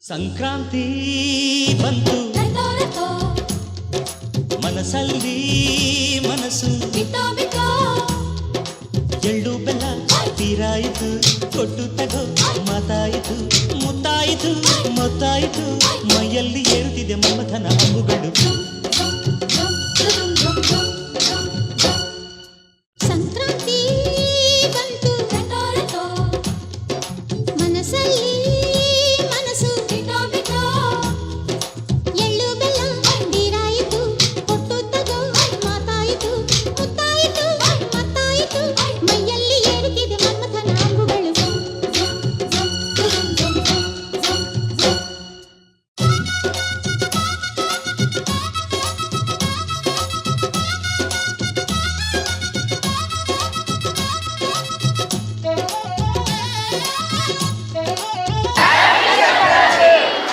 ಸಂಕ್ರಾಂತಿ ಬಂತು ಮನಸ್ಸಲ್ಲಿ ಮನಸ್ಸು ಎಳ್ಳು ಬೆಲ್ಲ ತೀರಾಯಿತು ಕೊಟ್ಟು ತಗೋ ಮಾತಾಯಿತು ಮುತ್ತಾಯಿತು ಮೊತ್ತಾಯಿತು ಮೈಯಲ್ಲಿ ಏರುತ್ತಿದೆ ಮಮಥನ ಅಂಬುಗಳು. ಸಂಕ್ರಾಂತಿ ಬಂತು ಮನಸ್ಸಲ್ಲಿ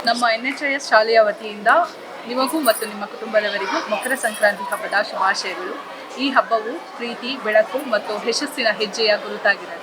ನಮ್ಮ NHIS ಶಾಲೆಯ ವತಿಯಿಂದ ನಿಮಗೂ ಮತ್ತು ನಿಮ್ಮ ಕುಟುಂಬದವರಿಗೂ ಮಕರ ಸಂಕ್ರಾಂತಿ ಹಬ್ಬದ ಶುಭಾಶಯಗಳು. ಈ ಹಬ್ಬವು ಪ್ರೀತಿ, ಬೆಳಕು ಮತ್ತು ಯಶಸ್ಸಿನ ಹೆಜ್ಜೆಯ ಗುರುತಾಗಿದೆ.